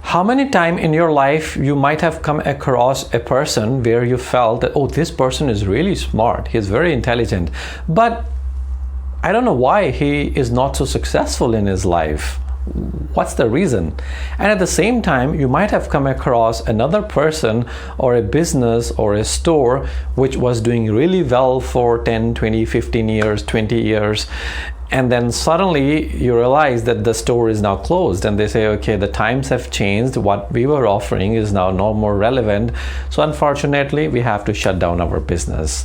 How many times in your life you might have come across a person where you felt that, oh, this person is really smart, he's very intelligent, but I don't know why he is not so successful in his life. What's the reason? And at the same time, you might have come across another person or a business or a store which was doing really well for 10, 20, 15 years, 20 years. And then suddenly you realize that the store is now closed and they say, okay, the times have changed. What we were offering is now no more relevant. So unfortunately, we have to shut down our business.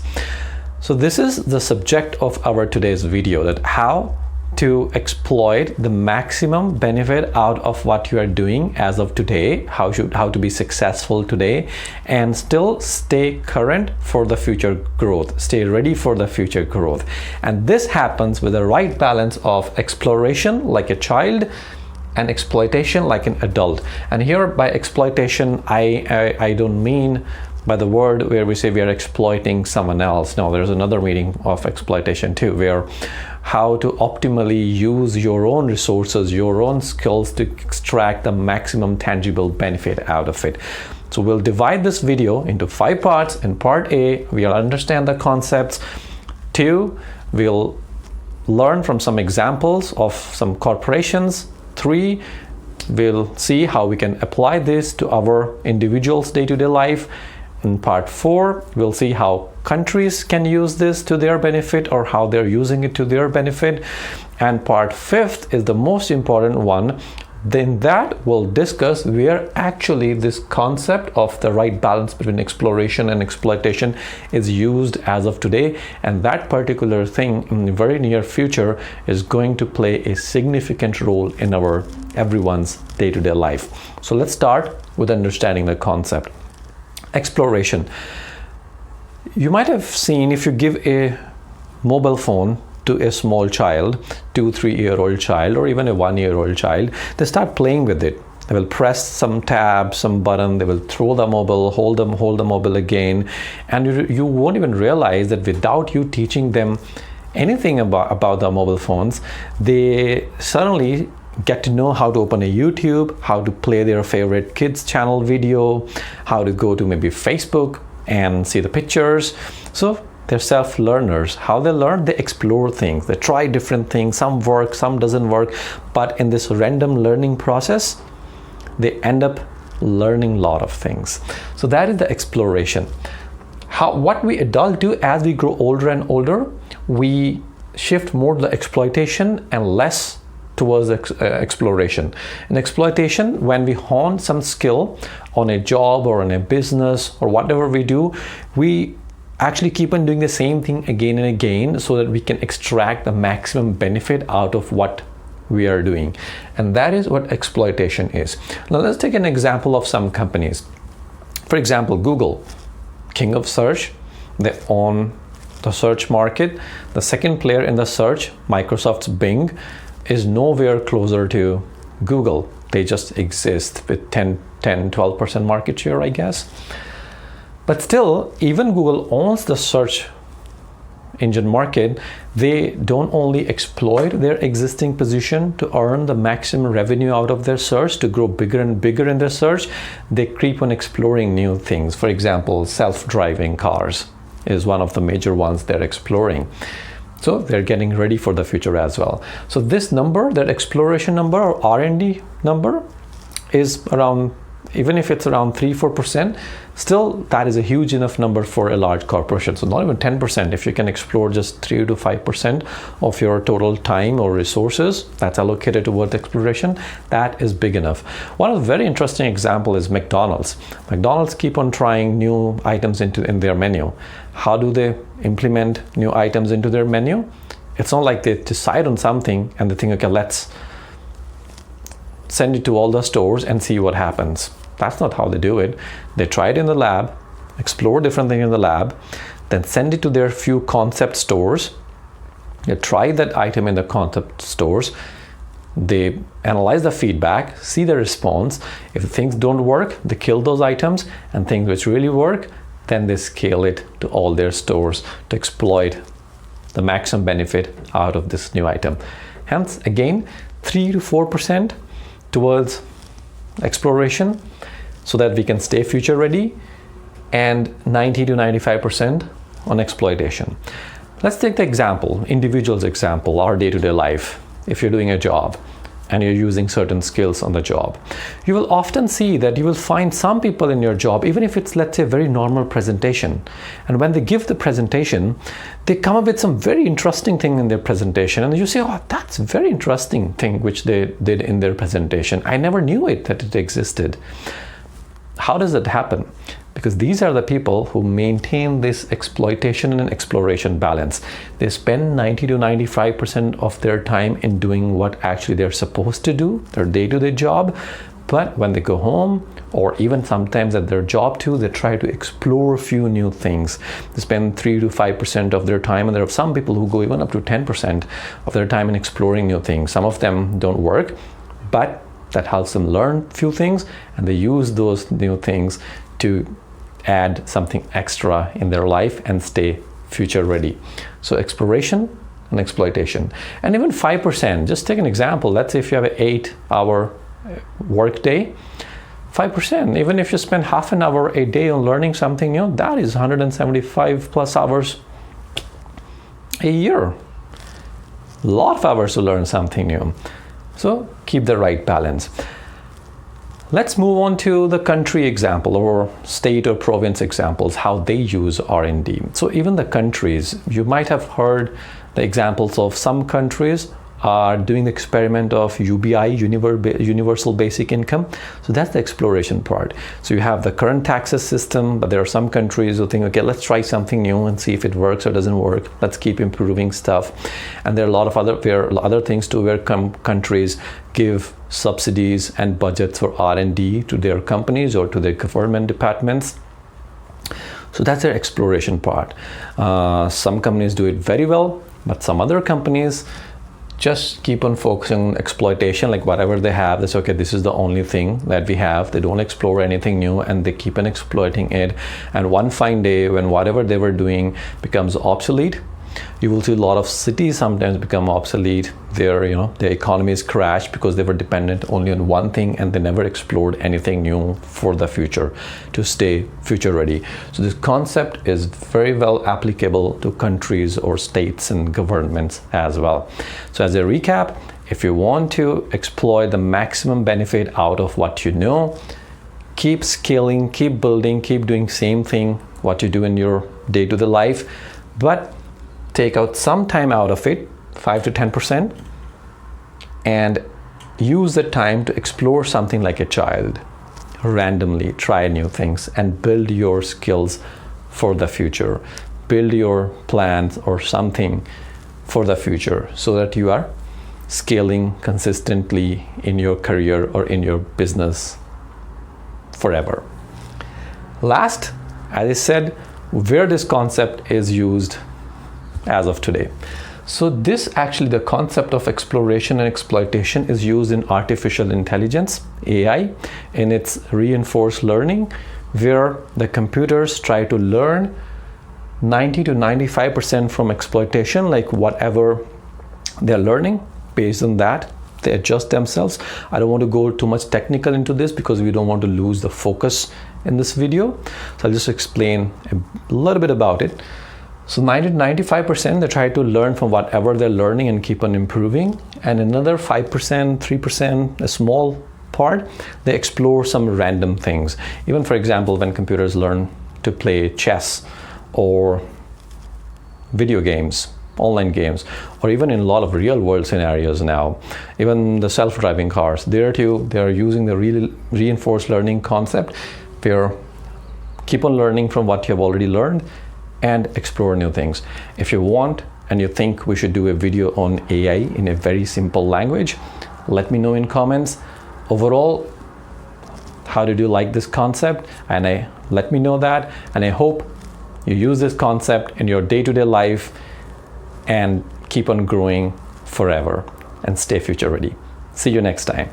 So this is the subject of our today's video, that how to exploit the maximum benefit out of what you are doing as of today, how to be successful today and still stay current for the future growth, stay ready for the future growth. And this happens with the right balance of exploration like a child and exploitation like an adult. And here by exploitation, I don't mean by the word where we say we are exploiting someone else. No, there's another meaning of exploitation too, where how to optimally use your own resources, your own skills to extract the maximum tangible benefit out of it. So we'll divide this video into 5 parts. In part A, we'll understand the concepts. 2, we'll learn from some examples of some corporations. 3, we'll see how we can apply this to our individuals' day-to-day life. In part 4, we'll see how countries can use this to their benefit or how they're using it to their benefit. And part 5 is the most important one. Then that we'll discuss where actually this concept of the right balance between exploration and exploitation is used as of today. And that particular thing in the very near future is going to play a significant role in everyone's day-to-day life. So let's start with understanding the concept. Exploration. You might have seen, if you give a mobile phone to a small child, 2-3-year-old child, or even a 1-year-old child, they start playing with it. They will press some tab, some button, they will throw the mobile, hold the mobile again, and you won't even realize that without you teaching them anything about the mobile phones, they suddenly get to know how to open a YouTube, how to play their favorite kids channel video, how to go to maybe Facebook and see the pictures. So they're self-learners. How they learn? They explore things, they try different things, some work, some doesn't work, but in this random learning process, they end up learning a lot of things. So that is the exploration. What we adults do as we grow older and older, we shift more to the exploitation and less towards exploration. In exploitation, when we hone some skill on a job or on a business or whatever we do, we actually keep on doing the same thing again and again so that we can extract the maximum benefit out of what we are doing. And that is what exploitation is. Now let's take an example of some companies. For example, Google, king of search, they own the search market. The second player in the search, Microsoft's Bing, is nowhere closer to Google. They just exist with 10-12% market share, I guess. But still, even Google owns the search engine market. They don't only exploit their existing position to earn the maximum revenue out of their search, to grow bigger and bigger in their search, they keep on exploring new things. For example, self-driving cars is one of the major ones they're exploring. So they're getting ready for the future as well. So this number, that exploration number or R&D number, is around, even if it's around 3-4%, still that is a huge enough number for a large corporation. So not even 10%. If you can explore just 3 to 5% of your total time or resources that's allocated towards exploration, that is big enough. One of the very interesting example is McDonald's. McDonald's keep on trying new items in their menu. How do they implement new items into their menu? It's not like they decide on something and they think, okay, let's send it to all the stores and see what happens. That's not how they do it. They try it in the lab, explore different things in the lab, then send it to their few concept stores. They try that item in the concept stores. They analyze the feedback, see the response. If things don't work, they kill those items, and things which really work, then they scale it to all their stores to exploit the maximum benefit out of this new item. Hence, again, 3 to 4% towards exploration so that we can stay future ready, and 90 to 95% on exploitation. Let's take the example, individual's example, our day-to-day life. If you're doing a job and you're using certain skills on the job, you will often see that you will find some people in your job, even if it's, let's say, a very normal presentation, and when they give the presentation, they come up with some very interesting thing in their presentation, and you say, oh, that's a very interesting thing which they did in their presentation. I never knew that it existed. How does that happen? Because these are the people who maintain this exploitation and exploration balance. They spend 90 to 95% of their time in doing what actually they're supposed to do, their day-to-day job. But when they go home, or even sometimes at their job too, they try to explore a few new things. They spend 3 to 5% of their time, and there are some people who go even up to 10% of their time in exploring new things. Some of them don't work, but that helps them learn a few things, and they use those new things to add something extra in their life and stay future ready. So exploration and exploitation. And even 5%, just take an example. Let's say if you have an 8-hour work day, 5%, even if you spend half an hour a day on learning something new, that is 175 plus hours a year. A lot of hours to learn something new. So keep the right balance. Let's move on to the country example, or state or province examples, how they use R&D. So even the countries, you might have heard the examples of some countries are doing the experiment of UBI, Universal Basic Income. So that's the exploration part. So you have the current taxes system, but there are some countries who think, okay, let's try something new and see if it works or doesn't work. Let's keep improving stuff. And there are a lot of other things too, where countries give subsidies and budgets for R&D to their companies or to their government departments. So that's their exploration part. Some companies do it very well, but some other companies just keep on focusing on exploitation, like whatever they have, that's okay, this is the only thing that we have. They don't explore anything new, and they keep on exploiting it. And one fine day, when whatever they were doing becomes obsolete, you will see a lot of cities sometimes become obsolete. Their economies crash because they were dependent only on one thing, and they never explored anything new for the future to stay future ready. So this concept is very well applicable to countries or states and governments as well. So as a recap, if you want to exploit the maximum benefit out of what you know, keep scaling, keep building, keep doing same thing what you do in your day-to-day life, but take out some time out of it, 5 to 10%, and use the time to explore something like a child. Randomly try new things and build your skills for the future. Build your plans or something for the future so that you are scaling consistently in your career or in your business forever. Last, as I said, where this concept is used as of today. So this actually, the concept of exploration and exploitation is used in artificial intelligence, AI, in its reinforced learning, where the computers try to learn 90 to 95% from exploitation, like whatever they're learning, based on that, they adjust themselves. I don't want to go too much technical into this because we don't want to lose the focus in this video. So I'll just explain a little bit about it. So 90 to 95%, they try to learn from whatever they're learning and keep on improving. And another 5%, 3%, a small part, they explore some random things. Even for example, when computers learn to play chess or video games, online games, or even in a lot of real world scenarios now, even the self-driving cars, there too, they're using the reinforced learning concept, where keep on learning from what you have already learned and explore new things. If you want and you think we should do a video on AI in a very simple language, let me know in comments. Overall, how did you like this concept? And let me know that, and I hope you use this concept in your day-to-day life and keep on growing forever and stay future ready. See you next time.